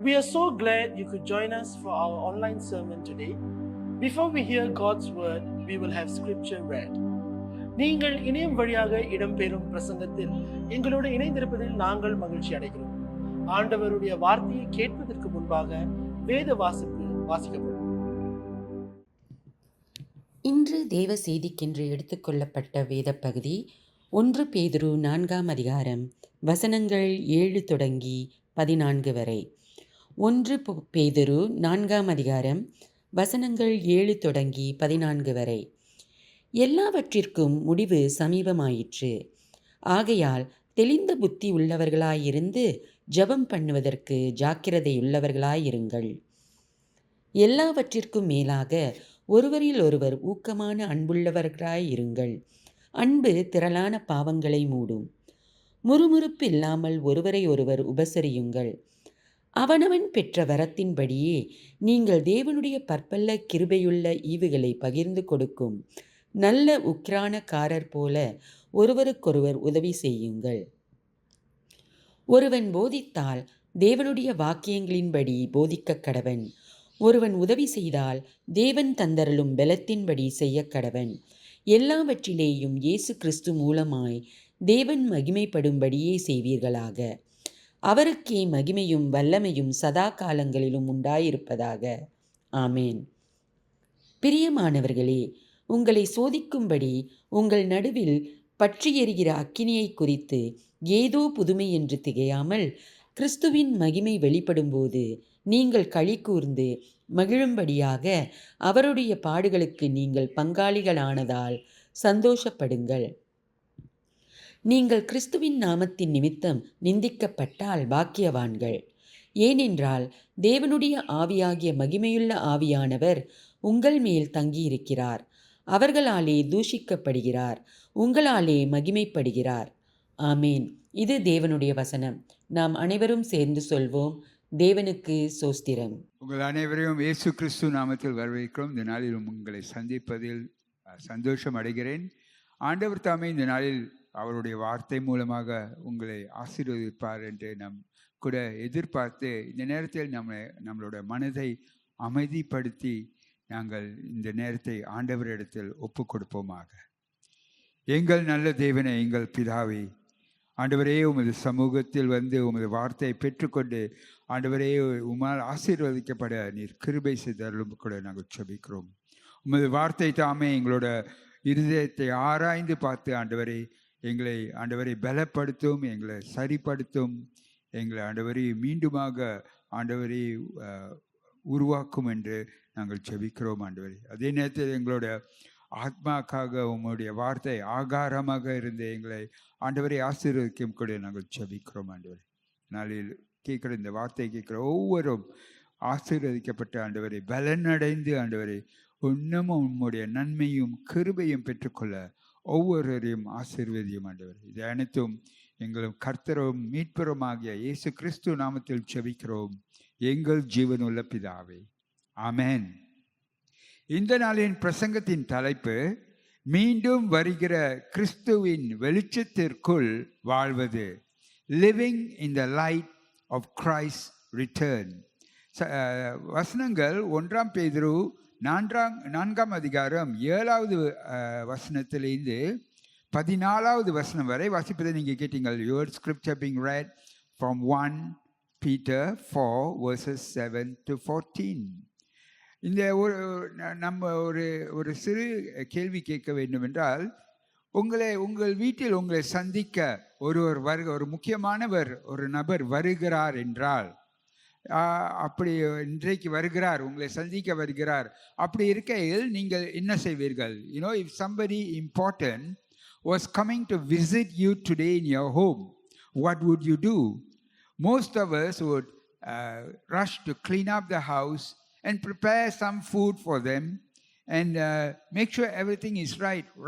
We are so glad you could join us for our online sermon today. Before we hear God's word, we will have scripture read. நீங்கள் இணையம் வழியாக இடம்பெறும் பிரசங்கத்தில் எங்களோடு இணைந்திருப்பதில் நாங்கள் மகிழ்ச்சி அடைகிறோம். ஆண்டவருடைய வார்த்தையை கேட்பதற்கு முன்பாக வேத வாசிப்பு வாசிக்கப்படும். இன்று தேவ செய்திக்கென்று எடுத்துக்கொள்ளப்பட்ட வேத பகுதி 1 பேதுரு 4 அதிகாரம் வசனங்கள் 7 தொடங்கி 14 வரை. 1 பேதுரு 4 அதிகாரம் வசனங்கள் 7 தொடங்கி 14 வரை. எல்லாவற்றிற்கும் முடிவு சமீபமாயிற்று. ஆகையால் தெளிந்த புத்தி உள்ளவர்களாயிருந்து ஜெபம் பண்ணுவதற்கு ஜாக்கிரதையுள்ளவர்களாயிருங்கள். எல்லாவற்றிற்கும் மேலாக ஒருவரில் ஒருவர் ஊக்கமான அன்புள்ளவர்களாயிருங்கள். அன்பு திரளான பாவங்களை மூடும். முறுமுறுப்பு இல்லாமல் ஒருவரை ஒருவர் உபசரியுங்கள். அவனவன் பெற்ற வரத்தின்படியே நீங்கள் தேவனுடைய பற்பல்ல கிருபையுள்ள ஈவுகளை பகிர்ந்து கொடுக்கும் நல்ல உக்கிரானக்காரர் போல ஒருவருக்கொருவர் உதவி செய்யுங்கள். ஒருவன் போதித்தால் தேவனுடைய வாக்கியங்களின்படி போதிக்க கடவன். ஒருவன் உதவி செய்தால் தேவன் தந்தருளும் பலத்தின்படி செய்ய கடவன். எல்லாவற்றிலேயும் இயேசு கிறிஸ்து மூலமாய் தேவன் மகிமைப்படும்படியே செய்வீர்களாக. அவருக்கே மகிமையும் வல்லமையும் சதா காலங்களிலும் உண்டாயிருப்பதாக. ஆமேன். பிரியமானவர்களே, உங்களை சோதிக்கும்படி உங்கள் நடுவில் பற்றி எரிகிற அக்கினியை குறித்து ஏதோ புதுமை என்று திகையாமல் கிறிஸ்துவின் மகிமை வெளிப்படும்போது நீங்கள் களி கூர்ந்து மகிழும்படியாக அவருடைய பாடுகளுக்கு நீங்கள் பங்காளிகளானதால் சந்தோஷப்படுங்கள். நீங்கள் கிறிஸ்துவின் நாமத்தின் நிமித்தம் நிந்திக்கப்பட்டால் பாக்கியவான்கள். ஏனென்றால் தேவனுடைய ஆவியாகிய மகிமையுள்ள ஆவியானவர் உங்கள் மேல் தங்கியிருக்கிறார். அவர்களாலே தூஷிக்கப்படுகிறார், உங்களாலே மகிமைப்படுகிறார். ஆமேன். இது தேவனுடைய வசனம். நாம் அனைவரும் சேர்ந்து சொல்வோம், தேவனுக்கு சோஸ்திரம். உங்கள் அனைவரையும் இயேசு கிறிஸ்து நாமத்தில் வரவேற்கிறோம். இந்த நாளில் உங்களை சந்திப்பதில் சந்தோஷம் அடைகிறேன். ஆண்டவர் தாமே இந்த நாளில் அவருடைய வார்த்தை மூலமாக உங்களை ஆசீர்வதிப்பார் என்று நாம் கூட எதிர்பார்த்து இந்த நேரத்தில் நம்மளோட மனதை அமைதிப்படுத்தி நாங்கள் இந்த நேரத்தை ஆண்டவரிடத்தில் ஒப்பு கொடுப்போமாக. எங்கள் நல்ல தேவனே, எங்கள் பிதாவே, ஆண்டவரே, உமது சமூகத்தில் வந்து உமது வார்த்தையை பெற்றுக்கொண்டு ஆண்டவரே உமால் ஆசீர்வதிக்கப்பட நீர் கிருபை செய்தருளும் கூட நாங்கள் செபிக்கிறோம். உமது வார்த்தை தாமே எங்களோட இருதயத்தை ஆராய்ந்து பார்த்து ஆண்டவரே எங்களை ஆண்டவரை பலப்படுத்தும், எங்களை சரிப்படுத்தும், எங்களை ஆண்டவரை மீண்டுமாக ஆண்டவரை உருவாக்கும் என்று நாங்கள் செபிக்கிறோம் ஆண்டவரே. அதே நேரத்தில் எங்களோட ஆத்மாக்காக உங்களுடைய வார்த்தை ஆகாரமாக இருந்து எங்களை ஆண்டவரை ஆசீர்வதிக்கும் கூட நாங்கள் செபிக்கிறோம் ஆண்டவரே. நாளில் கேட்குற இந்த வார்த்தை கேட்குற ஒவ்வொரும் ஆசீர்வதிக்கப்பட்ட ஆண்டவரை பலனடைந்து ஆண்டவரை இன்னமும் உம்முடைய நன்மையும் கிருபையும் பெற்றுக்கொள்ள ஒவ்வொருவரையும் ஆசீர்வதியும் ஆண்டவர். இது அனைத்தும் எங்களும் கர்த்தரும் மீட்பரும் ஆகிய இயேசு கிறிஸ்து நாமத்தில் செபிக்கிறோம் எங்கள் ஜீவனுள்ள பிதாவே, ஆமென். இந்த நாளின் பிரசங்கத்தின் தலைப்பு மீண்டும் வருகிற கிறிஸ்துவின் வெளிச்சத்திற்குள் வாழ்வது, living in the light of Christ return. வசனங்கள் 1 பேதுரு 4 அதிகாரம் 7வது வசனத்திலிருந்து 14வது வசனம் வரை வாசிப்பதை நீங்கள் கேட்டீங்கள். Your scripture being read from 1 Peter 4 verses 7 to 14. இந்த நம்ம ஒரு சிறு கேள்வி கேட்க வேண்டும் என்றால், உங்கள் வீட்டில் உங்களை சந்திக்க ஒரு முக்கியமானவர் ஒரு நபர் வருகிறார் என்றால், அப்படி இன்றைக்கு வருகிறார், உங்களை சந்திக்க வருகிறார், அப்படி இருக்கையில் நீங்கள் என்ன செய்வீர்கள்? If somebody important was coming to visit you today in your home, what would you do? Most of us would rush to clean up the house and prepare some food for them and make sure everything is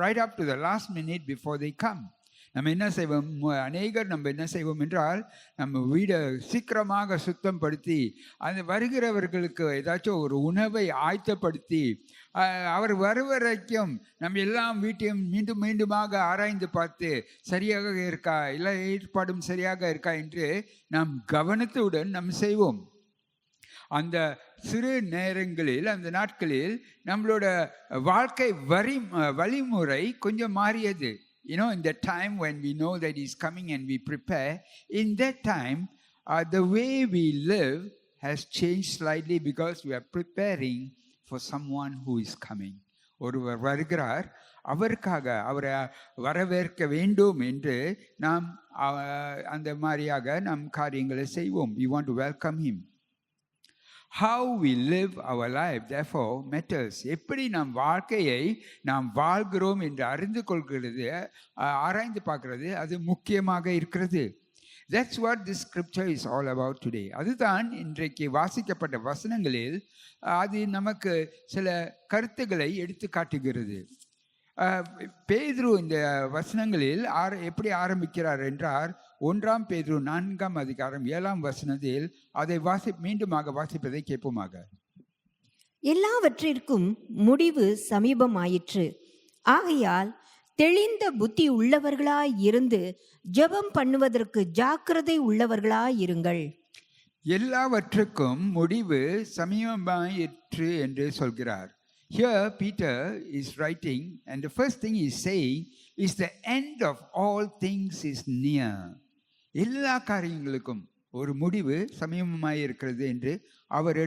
right up to the last minute before they come. நம்ம என்ன செய்வோம்? அநேகர் நம்ம என்ன செய்வோம் என்றால், நம்ம வீடை சீக்கிரமாக சுத்தம் படுத்தி அந்த வருகிறவர்களுக்கு ஏதாச்சும் ஒரு உணவை ஆயத்தப்படுத்தி அவர் வரைக்கும் நம்ம எல்லாம் வீட்டையும் மீண்டுமாக ஆராய்ந்து பார்த்து சரியாக இருக்கா, இல்லை ஏற்பாடும் சரியாக இருக்கா என்று நாம் கவனத்துடன் நாம் செய்வோம். அந்த சிறு நேரங்களில், அந்த நாட்களில் நம்மளோட வாழ்க்கை வழிமுறை கொஞ்சம் மாறியது. In the time when we know that He's coming and we prepare, in that time, the way we live has changed slightly because we are preparing for someone who is coming. ஒருவர் வருகிறார், அவருக்காக அவரை வரவேற்க வேண்டும் என்று நாம் அந்த மாதிரியாக நம் காரியங்களை செய்வோம். We want to welcome Him. How we live our life therefore matters. எப்படி நம் வாழ்க்கையை நாம் வாழ்கிறோம் என்று அறிந்து கொள்கிறது, ஆராய்ந்து பார்க்கிறது, அது முக்கியமாக இருக்கிறது. That's what this scripture is all about today. அதுதான் இன்றைக்கு வாசிக்கப்பட்ட வசனங்களில் அது நமக்கு சில கருத்துக்களை எடுத்து காட்டுகிறது. பேதுரு இந்த வசனங்களில் எப்படி ஆரம்பிக்கிறார் என்றால், 1 பேதுரு 4 அதிகாரம் 7 வசனத்தில் அதை மீண்டுமாக வாசிப்பதை கேட்போமாக. எல்லாவற்றிற்கும் முடிவு சமீபமாயிற்று. ஆகையால் தெளிந்த புத்தி உள்ளவர்களாய் இருந்து ஜெபம் பண்ணுவதற்கு ஜாக்கிரதை உள்ளவர்களாய் இருங்கள். எல்லாவற்றுக்கும் முடிவு சமீபமாயிற்று என்று சொல்கிறார். Here Peter is writing, and the first thing he's saying is the end of all things is near. எல்லா காரியங்களுக்கும் ஒரு முடிவு சமீபமாய் இருக்கிறது என்று அவர்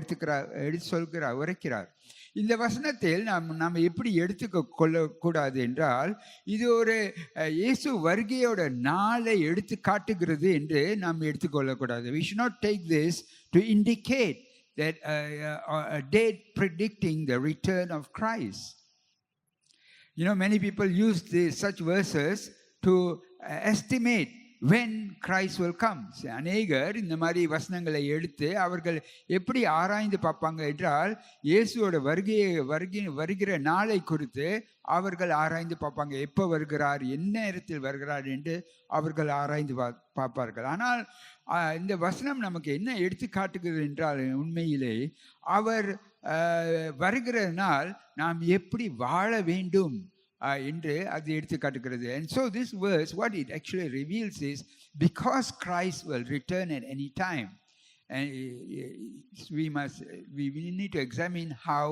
உரைக்கிறார். இந்த வசனத்தில் நாம் எப்படி கொள்ளக்கூடாது என்றால், இது ஒரு இயேசு வருகையோட நாளை எடுத்து காட்டுகிறது என்று நாம் எடுத்துக்கொள்ளக்கூடாது. We should not take this to indicate that a date predicting the return of Christ. Many people use such verses to estimate when Christ will come. அநேகர் இந்த மாதிரி வசனங்களை எடுத்து அவர்கள் எப்படி ஆராய்ந்து பார்ப்பாங்க என்றால், இயேசுவோட வருகிற நாளை குறித்து அவர்கள் ஆராய்ந்து பார்ப்பாங்க. எப்போ வருகிறார், என்ன நேரத்தில் வருகிறார் என்று அவர்கள் ஆராய்ந்து பார்ப்பார்கள். ஆனால் இந்த வசனம் நமக்கு என்ன எடுத்து காட்டுகிறது என்றால், உண்மையிலே அவர் வருகிற நாள் நாம் எப்படி வாழ வேண்டும் என்று அது எடுத்து காட்டுகிறது. And so this verse, what it actually reveals is, because Christ will return at any time, and we need to examine how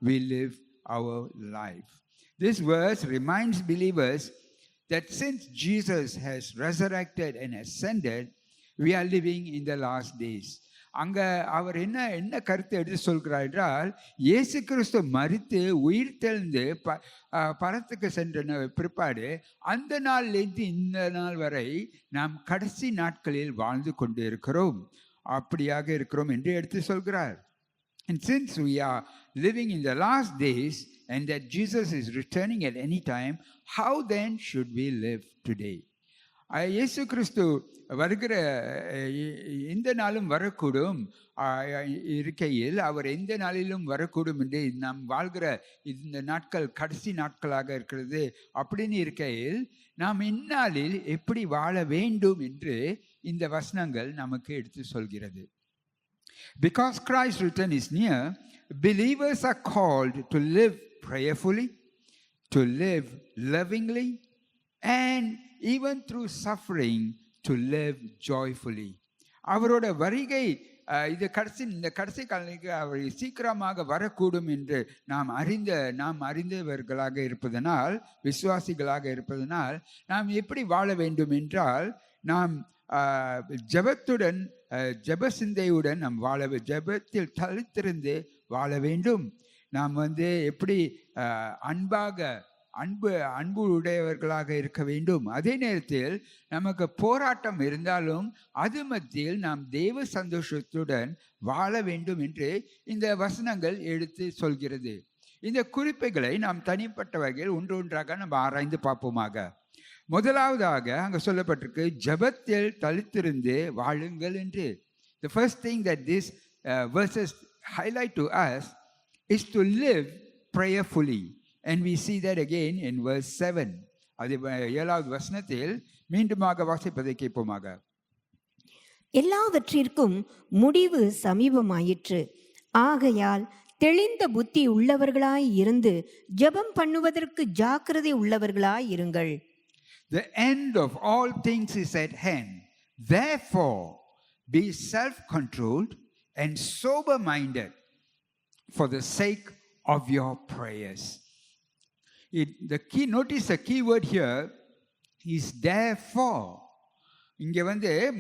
we live our life. This verse reminds believers that since Jesus has resurrected and ascended, we are living in the last days. அங்க அவர் என்ன கருத்தை எடுத்து சொல்கிறார் என்றால், இயேசு கிறிஸ்து மரித்து உயிர் தெழுந்து பரத்துக்கு சென்ற பிற்பாடு அந்த நாளிலிருந்து இந்த நாள் வரை நாம் கடைசி நாட்களில் வாழ்ந்து கொண்டு இருக்கிறோம், அப்படியாக இருக்கிறோம் என்று எடுத்து சொல்கிறார். And since we are living in the last days and that Jesus is returning at any time, how then should we live today? இயேசு கிறிஸ்து வருகிற எந்த நாளும் வரக்கூடும் இருக்கையில், அவர் எந்த நாளிலும் வரக்கூடும் என்று நாம் வாழ்கிற இந்த நாட்கள் கடைசி நாட்களாக இருக்கிறது. அப்படின்னு இருக்கையில் நாம் இந்நாளில் எப்படி வாழ வேண்டும் என்று இந்த வசனங்கள் நமக்கு எடுத்து சொல்கிறது. Because Christ's return is near, believers are called to live prayerfully, to live lovingly, and even through suffering to live joyfully. அவரோட வருகை இந்த கடைசி காலத்துக்கு அவர் சீக்கிரமாக வரக்கூடும் என்று நாம் அறிந்தவர்களாக இருப்பதனால், விசுவாசிகளாக இருப்பதனால் நாம் எப்படி வாழ வேண்டும் என்றால், நாம் ஜெபத்துடன் ஜெப சிந்தையுடன் நாம் ஜெபத்தில் தளித்திருந்து வாழ வேண்டும். நாம் எப்படி அன்பு உடையவர்களாக இருக்க வேண்டும். அதே நேரத்தில் நமக்கு போராட்டம் இருந்தாலும் அது மத்தியில் நாம் தேவ சந்தோஷத்துடன் வாழ வேண்டும் என்று இந்த வசனங்கள் எடுத்து சொல்கிறது. இந்த குறிப்புகளை நாம் தனிப்பட்ட வகையில் ஒன்றொன்றாக நம்ம ஆராய்ந்து பார்ப்போமாக. முதலாவதாக அங்கே சொல்லப்பட்டிருக்கு, ஜெபத்தில் தளித்திருந்து வாழுங்கள் என்று. The first thing that these verses highlight to us is to live prayerfully. And we see that again in verse 7. அது 7வது வசனத்தில் மீண்டுமாக வாசிப்பதை கேட்போமாக. எல்லாவற்றிற்கும் முடிவு சமீபமாயிற்று. ஆகையால் தெளிந்த புத்தி உள்ளவர்களாய் இருந்து ஜெபம் பண்ணுவதற்கு ஜாக்கிரதை உள்ளவர்களாய் இருங்கள். The end of all things is at hand. Therefore, be self-controlled and sober-minded for the sake of your prayers. Notice the key word here is therefore. இங்கே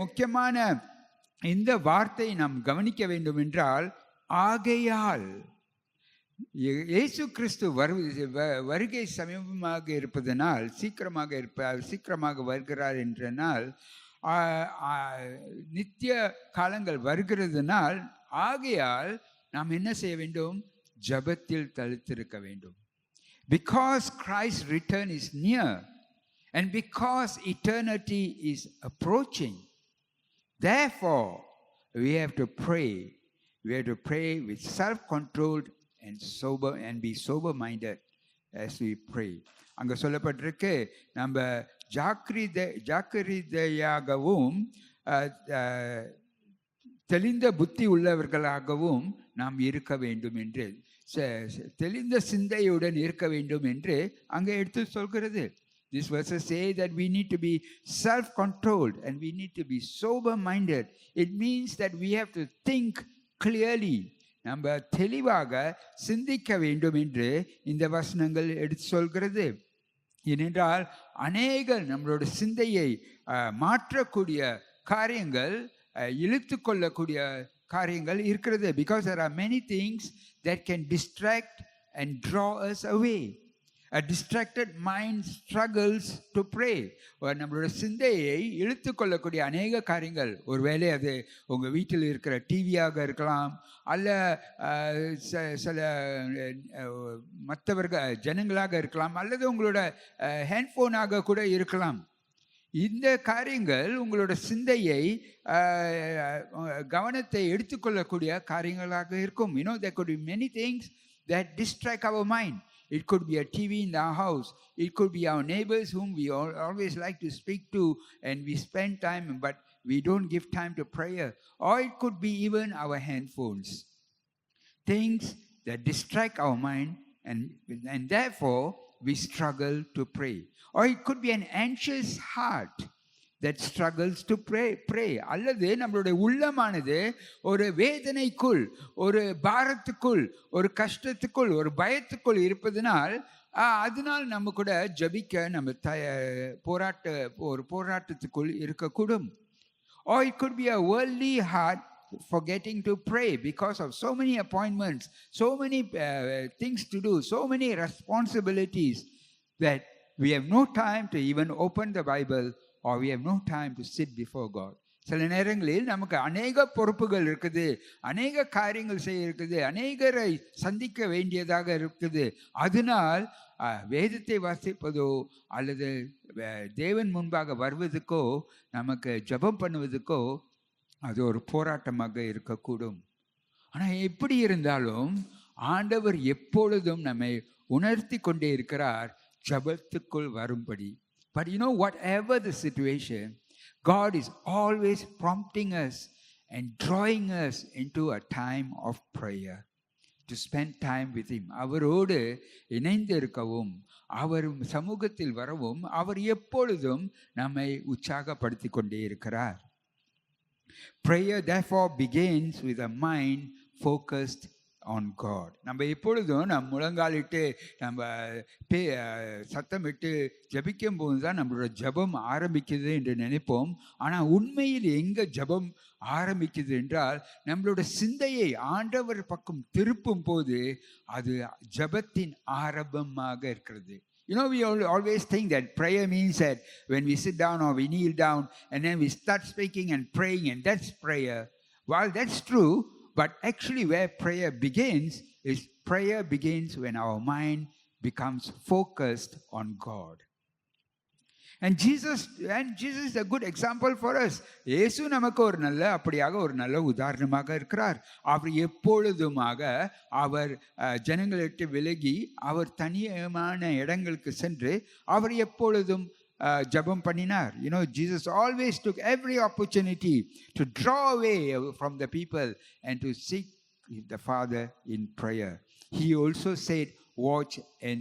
முக்கியமான இந்த வார்த்தையை நாம் கவனிக்க வேண்டும் என்றால் ஆகையால். இயேசு கிறிஸ்து வருகை சமீபமாக இருப்பதனால் சீக்கிரமாக வருகிறார் என்றனால் நித்திய காலங்கள் வருகிறதுனால் ஆகையால் நாம் என்ன செய்ய வேண்டும்? ஜபத்தில் தளித்திருக்க வேண்டும். Because Christ's return is near and because eternity is approaching, therefore we have to pray. We have to pray with self-controlled and be sober-minded as we pray. அங்கே சொல்லப்பட்டிருக்கு, நம்ம ஜாக்கிரதையாகவும் தெளிந்த புத்தி உள்ளவர்களாகவும் நாம் இருக்க வேண்டும் என்று, தெளிந்த சிந்தையுடன் இருக்க வேண்டும் என்று அங்கே எடுத்து சொல்கிறது. These verses say that we need to be self-controlled and we need to be sober-minded. It means that we have to think clearly. நம்ம தெளிவாக சிந்திக்க வேண்டும் என்று இந்த வசனங்கள் எடுத்து சொல்கிறது. ஏனென்றால் அநேகர் நம்மளோட சிந்தையை மாற்றக்கூடிய காரியங்கள், இழுத்து கொள்ளக்கூடிய காரியங்கள் இருக்கிறது. Because there are many things that can distract and draw us away. A distracted mind struggles to pray. நம்மளோட சிந்தையை இழுத்து கொள்ளக்கூடிய அநேக காரியங்கள், ஒருவேளை அது உங்கள் வீட்டில் இருக்கிற டிவியாக இருக்கலாம், அல்ல சில மற்றவர்கள் ஜனங்களாக இருக்கலாம், அல்லது உங்களோட ஹேண்ட்ஃபோனாக கூட இருக்கலாம். இந்த காரியங்கள் உங்களோட சிந்தையை கவனத்தை எடுத்துக்கொள்ளக்கூடிய காரியங்களாக இருக்கும். There could be many things that distract our mind. It could be a TV in our house. It could be our neighbors whom we always like to speak to and we spend time, but we don't give time to prayer. Or it could be even our handphones. Things that distract our mind and therefore we struggle to pray. Or it could be an anxious heart that struggles to pray. அல்லது நம்மளுடைய உள்ளமானது ஒரு வேதனைக்குள், ஒரு பாரத்துக்குள், ஒரு கஷ்டத்துக்குள், ஒரு பயத்துக்குள் இருப்பதனால் அதனால் நம்ம கூட ஜபிக்க நம்ம ஒரு போராட்டத்துக்குள் இருக்கக்கூடும். Or it could be a worldly heart forgetting to pray because of so many appointments, so many things to do, so many responsibilities that we have no time to even open the Bible or we have no time to sit before God. சில நேரங்களில் நமக்கு அநேக பொறுப்புகள் இருக்குது, அநேக காரியங்கள் செய்ய இருக்குது, அநேகரை சந்திக்க வேண்டியதாக இருக்குது. அதனால் வேதத்தை வாசிப்பதோ அல்லது தேவன் முன்பாக வருவதுக்கோ, நமக்கு ஜெபம் பண்ணுவதுக்கோ அது ஒரு போராட்டமாக இருக்கக்கூடும். ஆனால் எப்படி இருந்தாலும் ஆண்டவர் எப்பொழுதும் நம்மை உணர்த்தி கொண்டே இருக்கிறார் ஜெபத்துக்குள் வரும்படி. But whatever the situation, God is always prompting us and drawing us into a time of prayer, to spend time with Him. அவரோடு இணைந்து இருக்கவும், அவர் சமூகத்தில் வரவும் அவர் எப்பொழுதும் நம்மை உற்சாகப்படுத்தி கொண்டே இருக்கிறார். Prayer therefore begins with a mind focused on God. நம்ம எப்பொழுதும் நம்ம முழங்காலிட்டு நம்ம சத்தமிட்டு ஜபிக்கும் போது தான் நம்மளோட ஜபம் ஆரம்பிக்குது என்று நினைப்போம். ஆனால் உண்மையில் எங்கே ஜபம் ஆரம்பிக்குது என்றால் நம்மளோட சிந்தையை ஆண்டவர் பக்கம் திருப்பும் போது அது ஜபத்தின் ஆரம்பமாக இருக்கிறது. We always think that prayer means that when we sit down or we kneel down and then we start speaking and praying and that's prayer. While that's true, but actually where prayer begins when our mind becomes focused on God. And Jesus is a good example for us. இயேசு நமக்கு அப்படியாக ஒரு நல்ல உதாரணமாக இருக்கிறார். அவர் எப்பொழுதுமாக அவர் ஜனங்களிட்டு விலகி அவர் தனியான இடங்களுக்கு சென்று அவர் எப்பொழுதும் ஜபம் பண்ணினார். Jesus always took every opportunity to draw away from the people and to seek the Father in prayer. He also said, watch and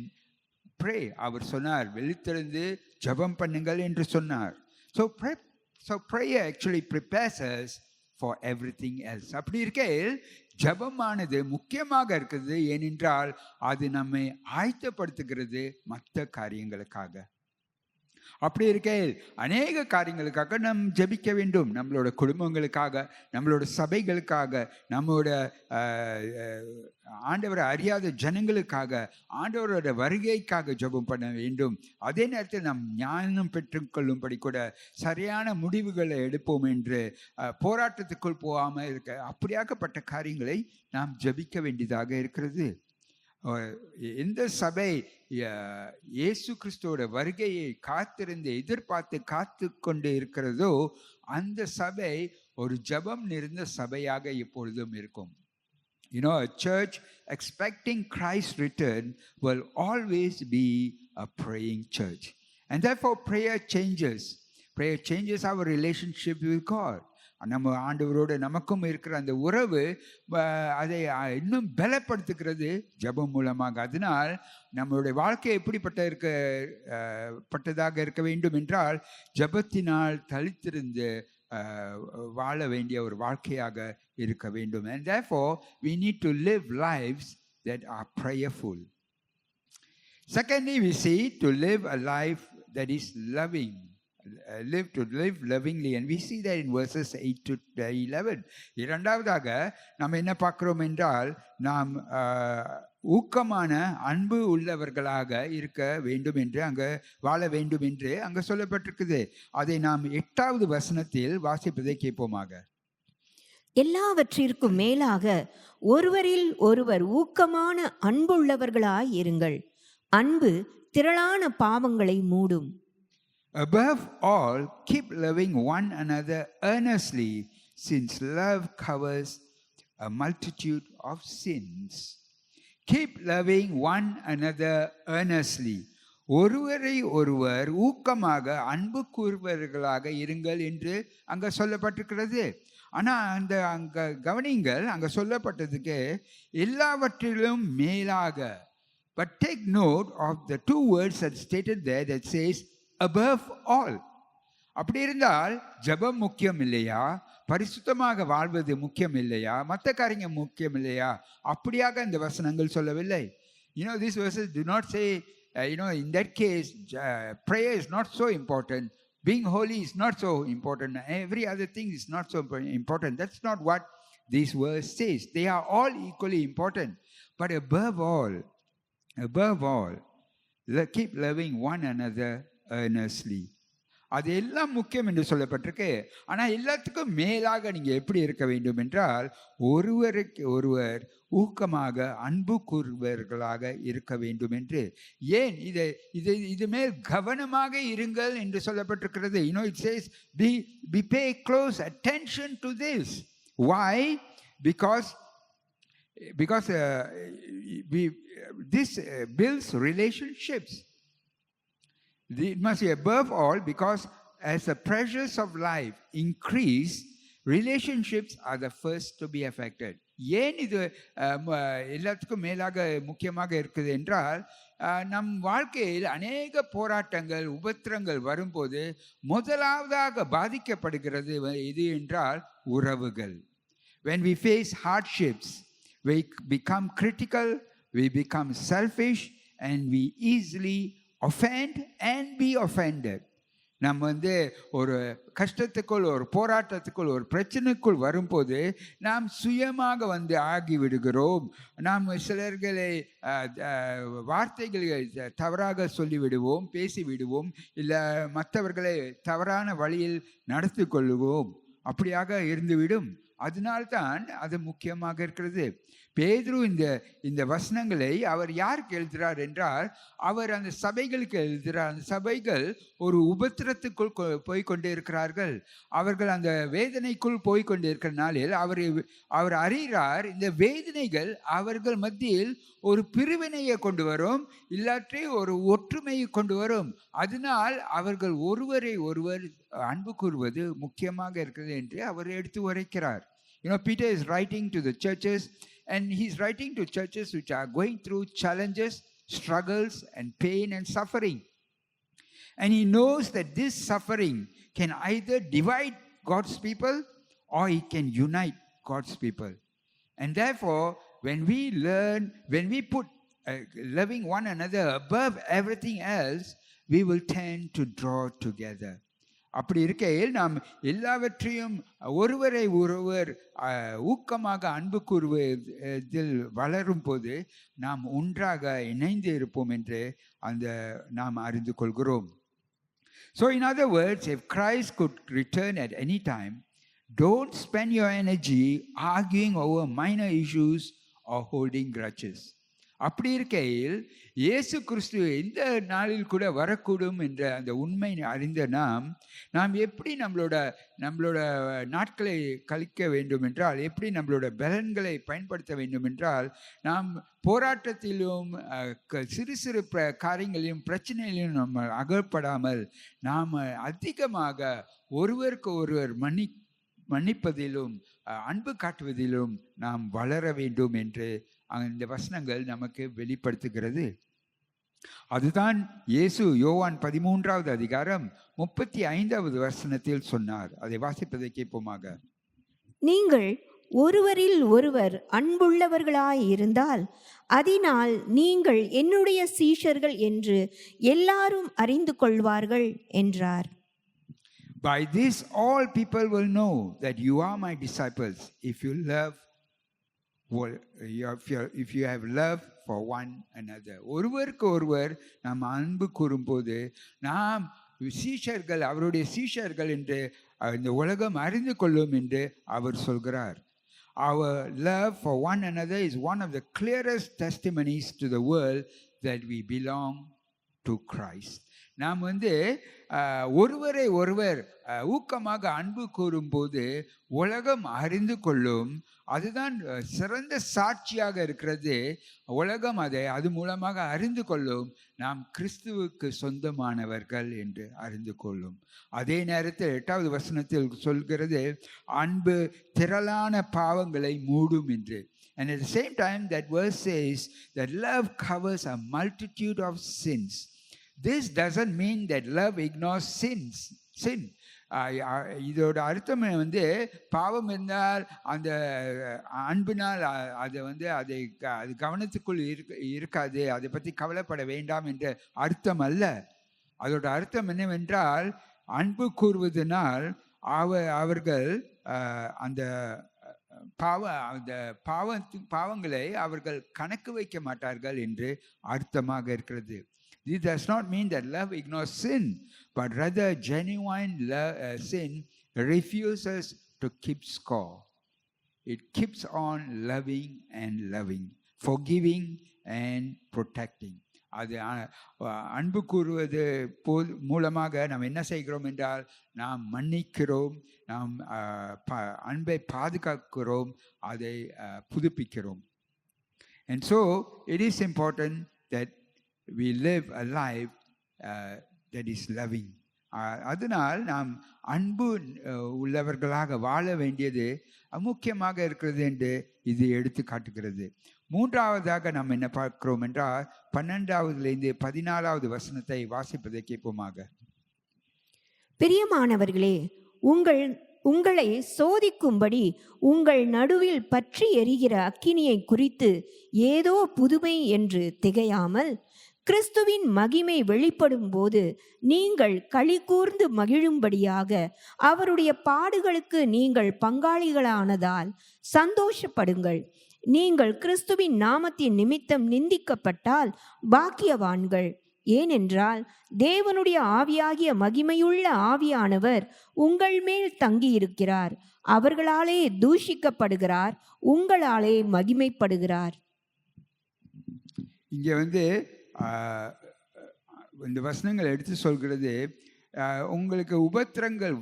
pray. அவர் சொன்னார், விழித்திருந்து ஜபம் பண்ணுங்கள் என்று சொன்னார். So prayer actually prepares us for everything else. அப்படி இருக்கையில் ஜெபமானது முக்கியமாக இருக்குது. ஏனென்றால் அது நம்மை ஆயத்தப்படுத்துகிறது மற்ற காரியங்களுக்காக. அப்படி இருக்கையில் அநேக காரியங்களுக்காக நாம் ஜெபிக்க வேண்டும். நம்மளோட குடும்பங்களுக்காக, நம்மளோட சபைகளுக்காக, நம்மளோட ஆண்டவரை அறியாத ஜனங்களுக்காக, ஆண்டவரோட வருகைக்காக ஜெபம் பண்ண வேண்டும். அதே நேரத்தில் நாம் ஞானம் பெற்றுக்கொள்ளும்படி கூட சரியான முடிவுகளை எடுப்போம் என்று போராட்டத்துக்குள் போகாமல் இருக்க அப்படியாகப்பட்ட காரியங்களை நாம் ஜெபிக்க வேண்டியதாக இருக்கிறது. எந்த சபை இயேசு கிறிஸ்துவோட வருகையை காத்திருந்து எதிர்பார்த்து காத்து கொண்டு இருக்கிறதோ அந்த சபை ஒரு ஜெபம் நிறைந்த சபையாக எப்பொழுதும் இருக்கும். You know, a church expecting Christ's return will always be a praying church. And therefore prayer changes our relationship with God. நம்ம ஆண்டவரோடு நமக்கும் இருக்கிற அந்த உறவு அதை இன்னும் பலப்படுத்துகிறது ஜெபம் மூலமாக. அதனால் நம்மளுடைய வாழ்க்கை எப்படிப்பட்டதாக இருக்க வேண்டும் என்றால் ஜெபத்தினால் தளித்திருந்து வாழ வேண்டிய ஒரு வாழ்க்கையாக இருக்க வேண்டும். And therefore we need to live lives that are prayerful. Secondly, we see to live a life that is loving. To live lovingly, and we see that in verses 8 to 11. இரண்டாவதாக நாம் என்ன பார்க்கிறோம் என்றால் நாம் ஊக்கமான அன்பு உள்ளவர்களாக இருக்க வேண்டும் என்று அங்கே வாழ வேண்டும் என்று அங்கே சொல்லப்பட்டிருக்குது. அதை நாம் 8வது வசனத்தில் வாசிப்பதை கேட்போமாக. எல்லாவற்றிற்கும் மேலாக ஒருவரில் ஒருவர் ஊக்கமான அன்புள்ளவர்களாய் இருங்கள். அன்பு திரளான பாவங்களை மூடும். Above all, keep loving one another earnestly, since love covers a multitude of sins. Keep loving one another earnestly. ஒருவரை ஒருவர் ஊக்கமாக அன்பு கூறுவர்களாக இருங்கள் என்று அங்க சொல்லப்பட்டிருக்கிறது. ஆனா அங்க கவனிங்கள், அங்க சொல்லப்பட்டதுக்கு எல்லாவற்றிலும் மேலாக. But take note of the two words that stated there that says above all. அப்படி இருந்தால் ஜெபம் முக்கியம் இல்லையா? பரிசுத்தமாக வாழ்வது முக்கியம் இல்லையா? மற்ற காரியங்கள் முக்கியம் இல்லையா? அப்படியாக இந்த வசனங்கள் சொல்லவில்லை. You know, these verses do not say, in that case, prayer is not so important. Being holy is not so important. Every other thing is not so important. That's not what this verse says. They are all equally important. But above all, keep loving one another earnestly. அது எல்லாம் முக்கியம் என்று சொல்லப்பட்டிருக்கு. ஆனால் எல்லாத்துக்கும் மேலாக நீங்கள் எப்படி இருக்க வேண்டும் என்றால் ஒருவருக்கு ஒருவர் ஊக்கமாக அன்பு கூறுவர்களாக இருக்க வேண்டும் என்று. ஏன் இது மேல் கவனமாக இருங்கள் என்று சொல்லப்பட்டிருக்கிறது. It says be pay close attention to this. Why? Because this builds relationships. It must be above all, because as the pressures of life increase, relationships are the first to be affected. ஏன் இது எல்லாத்துக்கும் மேலாக முக்கியமாக இருக்குது என்றால் நம் வாழ்க்கையில் அநேக போராட்டங்கள் உபத்திரங்கள் வரும்போது முதலாவதாக பாதிக்கப்படுகிறது இது என்றால் உறவுகள். When we face hardships, we become critical, we become selfish, and we easily offend and be offended. நம்ம ஒரு கஷ்டத்துக்குள், ஒரு போராட்டத்துக்குள், ஒரு பிரச்சனைக்குள் வரும்போது நாம் சுயமாக ஆகிவிடுகிறோம். நாம் சிலர்களை வார்த்தைகளை தவறாக சொல்லிவிடுவோம், பேசிவிடுவோம், இல்லை மற்றவர்களை தவறான வழியில் நடத்தி கொள்ளுவோம். அப்படியாக இருந்துவிடும். அதனால்தான் அது முக்கியமாக இருக்கிறது. பேதுரு இந்த வசனங்களை அவர் யாருக்கு எழுதுகிறார் என்றால் அவர் அந்த சபைகளுக்கு எழுதுகிறார். அந்த சபைகள் ஒரு உபத்திரத்துக்குள் போய்கொண்டே இருக்கிறார்கள். அவர்கள் அந்த வேதனைக்குள் போய்கொண்டே இருக்கிற நாளில் அவர் அறிகிறார் இந்த வேதனைகள் அவர்கள் மத்தியில் ஒரு பிரிவினையை கொண்டு வரும், இல்லாற்றி ஒரு ஒற்றுமையை கொண்டு வரும். அதனால் அவர்கள் ஒருவரை ஒருவர் அன்பு கூறுவது முக்கியமாக இருக்கிறது என்று அவர் எடுத்து உரைக்கிறார். Peter is writing to the churches, and he's writing to churches which are going through challenges, struggles, and pain and suffering. And he knows that this suffering can either divide God's people or it can unite God's people. And therefore, when we put loving one another above everything else, we will tend to draw together. அப்படி இருக்கையில் நாம் எல்லாவற்றையும் ஒருவரை ஒருவர் ஊக்கமாக அன்பு கூறுவதில் வளரும் போது நாம் ஒன்றாக இணைந்து இருப்போம் என்று நாம் அறிந்து கொள்கிறோம். So in other words, if Christ could return at any time, don't spend your energy arguing over minor issues or holding grudges. அப்படி இருக்கையில் இயேசு கிறிஸ்து எந்த நாளில் கூட வரக்கூடும் என்ற அந்த உண்மை அறிந்த நாம் எப்படி நம்மளோட நாட்களை கழிக்க வேண்டும் என்றால், எப்படி நம்மளோட பலன்களை பயன்படுத்த வேண்டும் என்றால், நாம் போராட்டத்திலும் சிறு சிறு காரியங்களிலும் பிரச்சனைகளிலும் நம்ம அகப்படாமல் நாம் அதிகமாக ஒருவருக்கு ஒருவர் மன்னிப்பதிலும் அன்பு காட்டுவதிலும் நாம் வளர வேண்டும் என்று இந்த வசனங்கள் நமக்கு வெளிப்படுத்துகிறது. அதுதான் இயேசு யோவான் 13வது அதிகாரம் 35வது வசனத்தில் சொன்னார். அதை வாசிப்பதை கேட்போமாக. நீங்கள் ஒருவரில் ஒருவர் அன்புள்ளவர்களாய் இருந்தால் அதனால் நீங்கள் என்னுடைய சீஷர்கள் என்று எல்லாரும் அறிந்து கொள்வார்கள் என்றார். By this all people will know that you are my disciples if you have love for one another. ஒருவருக்கு ஒருவர் நாம் அன்பு கூறும்போது நாம் சீஷர்கள், அவருடைய சீஷர்கள் என்று இந்த உலகம் அறிந்து கொள்ளும் என்று அவர் சொல்கிறார். Our love for one another is one of the clearest testimonies to the world that we belong to Christ. நாம் ஒருவரை ஒருவர் ஊக்கமாக அன்பு கூறும்போது உலகம் அறிந்து கொள்ளும். அதுதான் சிறந்த சாட்சியாக இருக்கிறது. உலகம் அது மூலமாக அறிந்து கொள்ளும் நாம் கிறிஸ்துவுக்கு சொந்தமானவர்கள் என்று அறிந்து கொள்ளும். அதே நேரத்தில் 8வது வசனத்தில் சொல்கிறது, அன்பு திரளான பாவங்களை மூடும் என்று. And at the same time that verse says that love covers a multitude of sins. This doesn't mean that love ignores sin. இதோட அர்த்தம் பாவம் இருந்தால் அந்த அன்பினால் அது கவனத்துக்குள் இருக்காது, அதை பற்றி கவலைப்பட வேண்டாம் என்ற அர்த்தம் அல்ல. அதோட அர்த்தம் என்னவென்றால், அன்பு கூறுவதனால் அவர்கள் அந்த பாவங்களை அவர்கள் கணக்கு வைக்க மாட்டார்கள் என்று அர்த்தமாக இருக்கிறது. This does not mean that love ignores sin, but rather genuine sin refuses to keep score. It keeps on loving and loving, forgiving and protecting. அது அன்பு கூறுவது மூலமாக நாம் என்ன செய்கிறோம் என்றால், நாம் மன்னிக்கிறோம், நாம் அன்பை பாதுகாக்கிறோம், அதை புதுப்பிக்கிறோம். And so it is important that we live a life that is loving. அதனால் நாம் அன்பு உள்ளவர்களாக வாழ வேண்டியது முக்கியமாக இருக்கிறது என்று இது எடுத்து காட்டுகிறது. 3வதாக நாம் என்ன பார்க்கிறோம் என்றால், 12வதிலிருந்து 14வது வசனத்தை வாசிப்பதை கேட்போமாக. பிரியமானவர்களே, உங்களை சோதிக்கும்படி உங்கள் நடுவில் பற்றி எரிகிற அக்கினியை குறித்து ஏதோ புதுமை என்று திகையாமல், கிறிஸ்துவின் மகிமை வெளிப்படும் போது நீங்கள் களி கூர்ந்து மகிழும்படியாக அவருடைய பாடுகளுக்கு நீங்கள் பங்காளிகளானதால் சந்தோஷப்படுங்கள். நீங்கள் கிறிஸ்துவின் நாமத்தின் நிமித்தம் நிந்திக்கப்பட்டால் பாக்கியவான்கள். ஏனென்றால் தேவனுடைய ஆவியாகிய மகிமையுள்ள ஆவியானவர் உங்கள் மேல் தங்கியிருக்கிறார். அவர்களாலே தூஷிக்கப்படுகிறார், உங்களாலே மகிமைப்படுகிறார். இங்கே இந்த வசனங்கள் எடுத்து சொல்கிறது, உங்களுக்கு உபத்திரங்கள்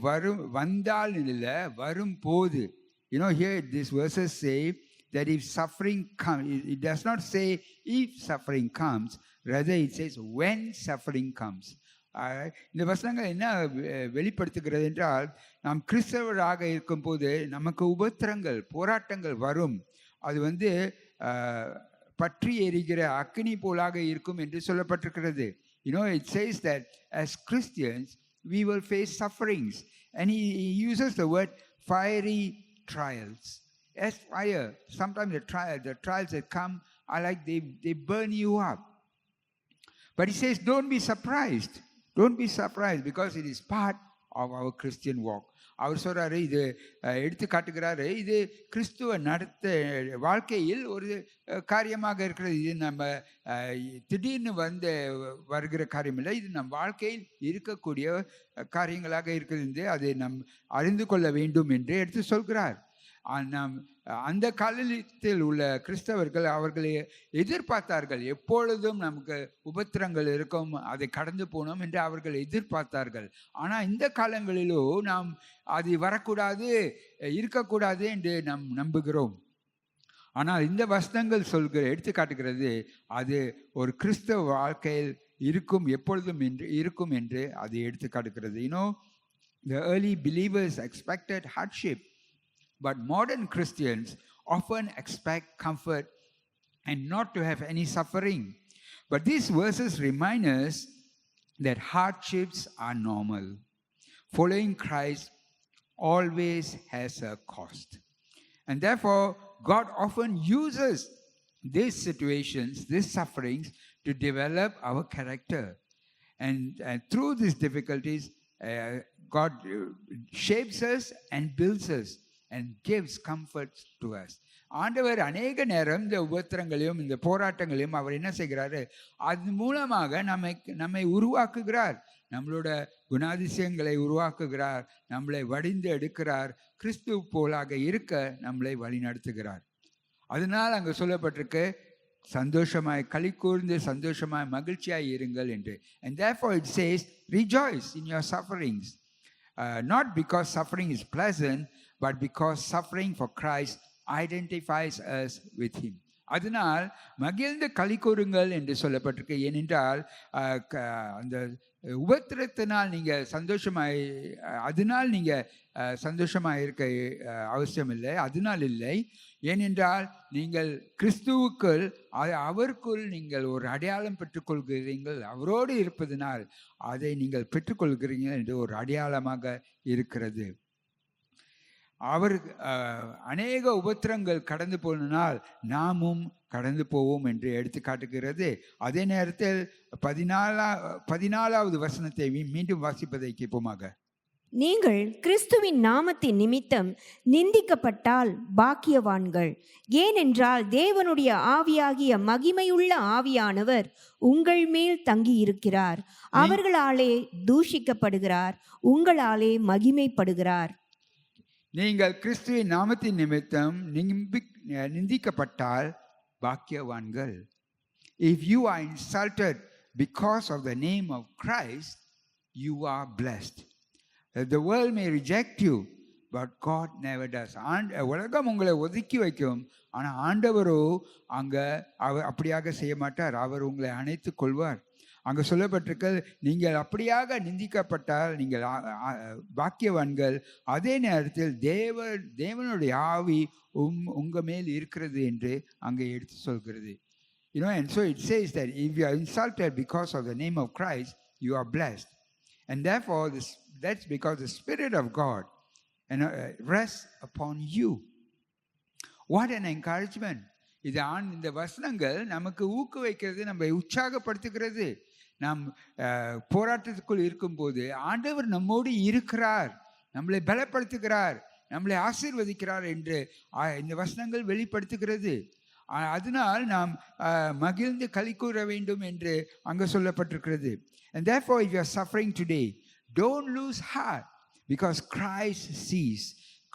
வந்தால் இல்லை, வரும் போது. Here these verses say that if suffering comes, it does not say if suffering comes, rather it says when suffering comes. இந்த வசனங்கள் என்ன வெளிப்படுத்துகிறது என்றால், நாம் கிறிஸ்தவராக இருக்கும்போது நமக்கு உபத்திரங்கள், போராட்டங்கள் வரும். அது பற்றி எரிகிற அக்கினி போலாக இருக்கும் என்று சொல்லப்பட்டிருக்கிறது. It says that as Christians we will face sufferings, and he uses the word fiery trials. As fire, sometimes the trials that come are like they burn you up. But he says, don't be surprised. Don't be surprised because it is part of our Christian walk. அவர் சொல்றாரு, இது எடுத்து காட்டுகிறாரு, இது கிறிஸ்துவ நடத்த வாழ்க்கையில் ஒரு காரியமாக இருக்கிறது. இது நம்ம திடீர்னு வருகிற காரியம் இல்லை, இது நம் வாழ்க்கையில் இருக்கக்கூடிய காரியங்களாக இருக்கிறது. அதை நாம் அறிந்து கொள்ள வேண்டும் என்று எடுத்து சொல்கிறார். நாம் அந்த காலத்தில் உள்ள கிறிஸ்தவர்கள் அவர்களை எதிர்பார்த்தார்கள். எப்பொழுதும் நமக்கு உபத்திரங்கள் இருக்கும், அதை கடந்து போனோம் என்று அவர்கள் எதிர்பார்த்தார்கள். ஆனால் இந்த காலங்களிலோ நாம் அது வரக்கூடாது, இருக்கக்கூடாது என்று நாம் நம்புகிறோம். ஆனால் இந்த வசனங்கள் எடுத்து காட்டுகிறது, அது ஒரு கிறிஸ்தவ வாழ்க்கையில் இருக்கும், எப்பொழுதும் இருக்கும் என்று அது எடுத்து காட்டுகிறது. The early believers expected hardship. But modern Christians often expect comfort and not to have any suffering. But these verses remind us that hardships are normal. Following Christ always has a cost. And therefore, God often uses these situations, these sufferings, to develop our character. And through these difficulties, God shapes us and builds us and gives comfort to us. ஆண்டவர் அநேக நேரம் இந்த உபத்திரங்களையும் இந்த போராட்டங்களையும் அவர் என்ன செய்கிறாரு, அது மூலமாக நம்மை உருவாக்குகிறார். நம்மளோட குணாதிசயங்களை உருவாக்குகிறார், நம்மளை வடிந்து எடுக்கிறார், கிறிஸ்துவ போலாக இருக்க நம்மளை வழி நடத்துகிறார். அதனால் அங்கே சொல்லப்பட்டிருக்கு, சந்தோஷமாய் களி கூர்ந்து சந்தோஷமாய் மகிழ்ச்சியாய் இருங்கள் என்று. And therefore it says, rejoice in your sufferings. Not because suffering is pleasant, but because suffering for Christ identifies us with him. அதனால் மகிழ்ந்து களி கூறுங்கள் என்று சொல்லப்பட்டிருக்கு. ஏனென்றால் அந்த உபத்திரத்தினால் நீங்கள் அதனால் நீங்கள் சந்தோஷமாக இருக்க அவசியம் இல்லை, அதனால் இல்லை. ஏனென்றால் நீங்கள் கிறிஸ்துவுக்குள் அவருக்குள் நீங்கள் ஒரு அடையாளம் பெற்றுக்கொள்கிறீர்கள். அவரோடு இருப்பதனால் அதை நீங்கள் பெற்றுக்கொள்கிறீர்கள் என்று ஒரு அடையாளமாக இருக்கிறது. அவர் அநேக உபத்திரங்கள் கடந்து போனால் நாமும் கடந்து போவோம் என்று எடுத்து காட்டுகிறது. அதே நேரத்தில் 14வது வசனத்தை மீண்டும் வாசிப்பதை கேட்போமாக. நீங்கள் கிறிஸ்துவின் நாமத்தின் நிமித்தம் நிந்திக்கப்பட்டால் பாக்கியவான்கள். ஏனென்றால் தேவனுடைய ஆவியாகிய மகிமையுள்ள ஆவியானவர் உங்கள் மேல் தங்கியிருக்கிறார். அவர்களாலே தூஷிக்கப்படுகிறார், உங்களாலே மகிமைப்படுகிறார். நீங்கள் கிறிஸ்துவின் நாமத்தின் நிமித்தம் நிந்திக்கப்பட்டால் பாக்கியவான்கள். If you are insulted because of the name of Christ, you are blessed. The world may reject you, but God never does. உலகம் உங்களை ஒதுக்கி வைக்கும், ஆனால் ஆண்டவரோ அவர் அப்படியாக செய்ய மாட்டார். அவர் உங்களை அணைத்துக் கொள்வார். அங்கே சொல்லப்பட்டிருக்க, நீங்கள் அப்படியாக நிந்திக்கப்பட்டால் நீங்கள் பாக்கியவான்கள். அதே நேரத்தில் தேவனுடைய ஆவி உங்க மேல் இருக்கிறது என்று அங்கே எடுத்து சொல்கிறது. And so it says that if you are insulted because of the name of Christ, you are blessed. And therefore that's because the Spirit of God rests upon you. What an encouragement! இந்த வசனங்கள் நமக்கு ஊக்குவிக்கிறது, நம்மை உற்சாகப்படுத்துகிறது. நாம் போராட்டத்துக்குள் இருக்கும்போது ஆண்டவர் நம்மோடு இருக்கிறார், நம்மளை பலப்படுத்துகிறார், நம்மளை ஆசீர்வதிக்கிறார் என்று இந்த வசனங்கள் வெளிப்படுத்துகிறது. அதனால் நாம் மகிழ்ந்து களி கூற வேண்டும் என்று அங்கே சொல்லப்பட்டிருக்கிறது. And therefore if you are suffering today, don't lose heart, because Christ sees,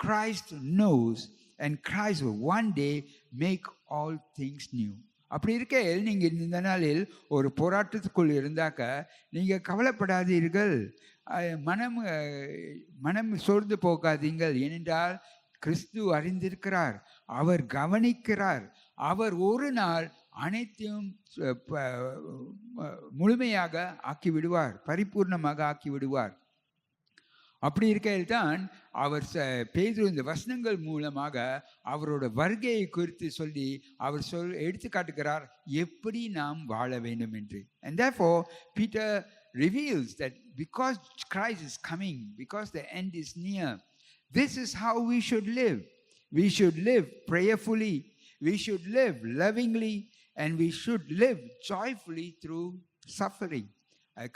Christ knows, and Christ will one day make all things new. அப்படி இருக்கையில் நீங்கள் இந்த நாளில் ஒரு போராட்டத்துக்குள் இருந்தாக்க நீங்கள் கவலைப்படாதீர்கள், மனம் சோர்ந்து போகாதீங்கள். ஏனென்றால் கிறிஸ்து அறிந்திருக்கிறார், அவர் கவனிக்கிறார், அவர் ஒரு நாள் அனைத்தையும் முழுமையாக ஆக்கி விடுவார், பரிபூர்ணமாக ஆக்கி விடுவார். அப்படி இருக்கையில் தான் அவர் பேதுரு இந்த வசனங்கள் மூலமாக அவரோட வருகையை குறித்து சொல்லி அவர் எடுத்து காட்டுகிறார் எப்படி நாம் வாழ வேண்டும் என்று. And therefore Peter reveals that because Christ is coming, because the end is near, This is how we should live. We should live prayerfully. We should live lovingly. And we should live joyfully through suffering.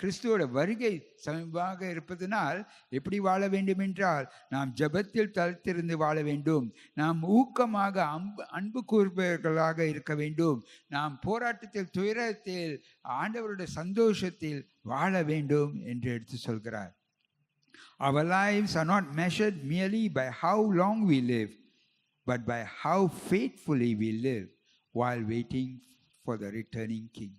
கிறிஸ்துவோட வருகை சமீபமாக இருப்பதனால் எப்படி வாழ வேண்டும் என்றால், நாம் ஜெபத்தில் தளர்த்திருந்து வாழ வேண்டும். நாம் ஊக்கமாக அன்பு கூறுபவர்களாக இருக்க வேண்டும். நாம் போராட்டத்தில், துயரத்தில், ஆண்டவருடைய சந்தோஷத்தில் வாழ வேண்டும் என்று எடுத்து சொல்கிறார். Our lives are not measured merely by how long we live, but by how faithfully we live while waiting for the returning King.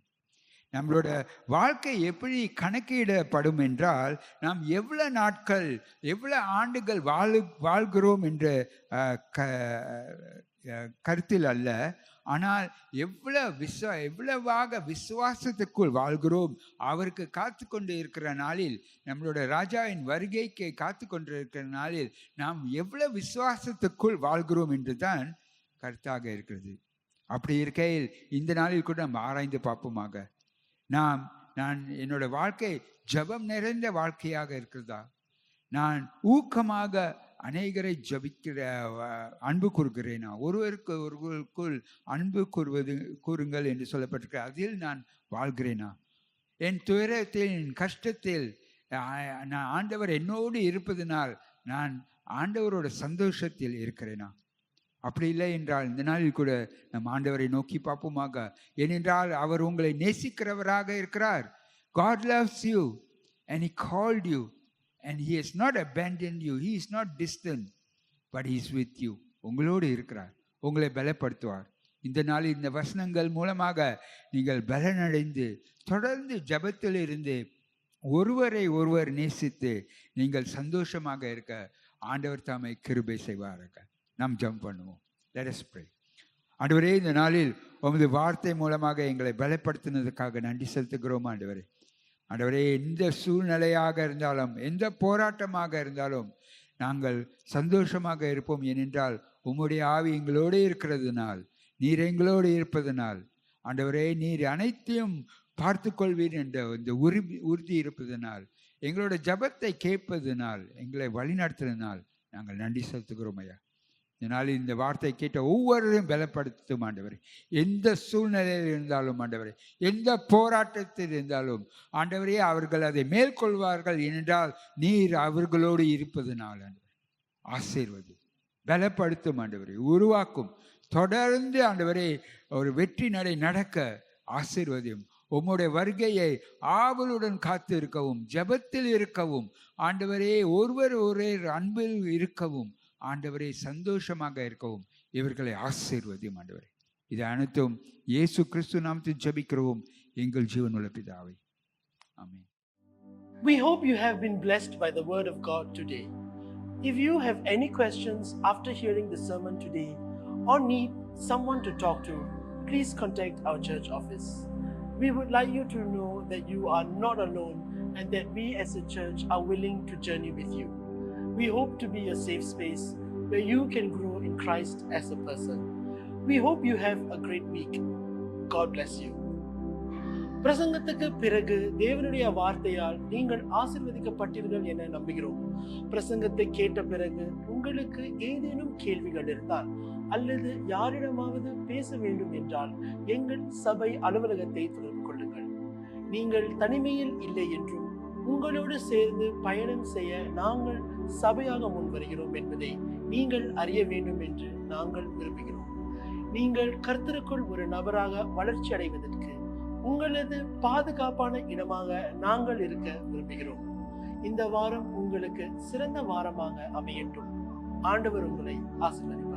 நம்மளோட வாழ்க்கை எப்படி கணக்கிடப்படும் என்றால், நாம் எவ்வளவு நாட்கள், எவ்வளவு ஆண்டுகள் வாழ்கிறோம் என்ற கருத்தில் அல்ல, ஆனால் எவ்வளவாக விசுவாசத்துக்குள் வாழ்கிறோம். அவருக்கு காத்து கொண்டு இருக்கிற நாளில், நம்மளோட ராஜாவின் வருகைக்கு காத்து கொண்டிருக்கிற நாளில் நாம் எவ்வளவு விசுவாசத்துக்குள் வாழ்கிறோம் என்று தான் கருத்தாக இருக்கிறது. அப்படி இருக்கையில் இந்த நாளில் கூட நம்ம ஆராய்ந்து பார்ப்போமாக, நான் என்னோட வாழ்க்கை ஜெபம் நிறைந்த வாழ்க்கையாக இருக்கிறதா? நான் ஊக்கமாக அநேகரை ஜபிக்கிற அன்பு கூறுகிறேனா? ஒருவருக்குள் அன்பு கூறுங்கள் என்று சொல்லப்பட்டிருக்க, அதில் நான் வாழ்கிறேனா? என் துயரத்தில், என் கஷ்டத்தில் நான் ஆண்டவர் என்னோடு இருப்பதனால் நான் ஆண்டவரோட சந்தோஷத்தில் இருக்கிறேனா? அப்படி இல்லை என்றால் இந்த நாளில் கூட நம் ஆண்டவரை நோக்கி பார்ப்போமாக. ஏனென்றால் அவர் உங்களை நேசிக்கிறவராக இருக்கிறார். God loves you and He called you and He has not abandoned you. He is not distant, but He is with you. உங்களோடு இருக்கிறார், உங்களை பலப்படுத்துவார். இந்த நாளில் இந்த வசனங்கள் மூலமாக நீங்கள் பலனடைந்து தொடர்ந்து ஜெபத்தில் இருந்து ஒருவரை ஒருவர் நேசித்து நீங்கள் சந்தோஷமாக இருக்க ஆண்டவர் தாமே கிருபை செய்வாராக. நாம் ஜெபம் பண்ணுவோம். Let us pray. ஆண்டவரே, இந்த நாளில் உமது வார்த்தை மூலமாக எங்களை பலப்படுத்தினதுக்காக நன்றி செலுத்துகிறோம். ஆண்டவரே, எந்த சூழ்நிலையாக இருந்தாலும், எந்த போராட்டமாக இருந்தாலும் நாங்கள் சந்தோஷமாக இருப்போம். ஏனென்றால் உம்முடைய ஆவி எங்களோடு இருக்கிறதுனால், நீர் எங்களோடு இருப்பதனால், ஆண்டவரே நீர் அனைத்தையும் பார்த்து கொள்வீர் என்ற இந்த உறுதி இருப்பதனால், எங்களோட ஜபத்தை கேட்பதனால், எங்களை வழிநடத்துவதனால் நாங்கள் நன்றி செலுத்துகிறோம் ஐயா. இதனால் இந்த வார்த்தை கேட்ட ஒவ்வொருவரையும் பலப்படுத்தும் ஆண்டவரே. எந்த சூழ்நிலையில் இருந்தாலும் ஆண்டவரே, எந்த போராட்டத்தில் இருந்தாலும் ஆண்டவரே, அவர்கள் அதை மேற்கொள்வார்கள். ஏனென்றால் நீர் அவர்களோடு இருப்பதனால் ஆண்டவரே ஆசீர்வது பலப்படுத்தும் ஆண்டவரே, உருவாக்கும். தொடர்ந்து ஆண்டவரே ஒரு வெற்றி நடை நடக்க ஆசீர்வதியும். உம்முடைய வருகையை ஆவலுடன் காத்து இருக்கவும், ஜெபத்தில் இருக்கவும் ஆண்டவரே, ஒருவர் அன்பில் இருக்கவும் ஆண்டவரே, சந்தோஷமாக இருக்கவும் இவர்களை ஆசீர்வதியும் ஆண்டவரே. இது அனைத்தும் இயேசு கிறிஸ்து நாமத்தில் ஜெபிக்கிறோம் எங்கள் ஜீவனுள்ள பிதாவே, ஆமென். We hope you have been blessed by the word of God today. If you have any questions after hearing the sermon today or need someone to talk to, please contact our church office. We would like you to know that you are not alone and that we as a church are willing to journey with you. We hope to be a safe space where you can grow in Christ as a person. We hope you have a great week. God bless you. பிரசங்கத்துக்கு பிறகு தேவனுடைய வார்த்தையால் நீங்கள் ஆசீர்வதிக்கப்பட்டீர்கள் என நம்புகிறோம். பிரசங்கத்தை கேட்ட பிறகு உங்களுக்கு ஏதேனும் கேள்விகள் இருந்தால் அல்லது யாரிடமாவது பேச வேண்டும் என்றால் எங்கள் சபை அலுவலகத்தை தொடர்பு கொள்ளுங்கள். நீங்கள் தனிமையில் இல்லை என்றும் உங்களோடு சேர்ந்து பயணம் செய்ய நாங்கள் சபையாக முன்வருகிறோம் என்பதை நீங்கள் அறிய வேண்டும் என்று நாங்கள் விரும்புகிறோம். நீங்கள் கர்த்தருக்குள் ஒரு நபராக வளர்ச்சி அடைவதற்கு உங்களது பாதுகாப்பான இடமாக நாங்கள் இருக்க விரும்புகிறோம். இந்த வாரம் உங்களுக்கு சிறந்த வாரமாக அமையட்டும். ஆண்டவர் உங்களை ஆசீர்வதிப்பார்.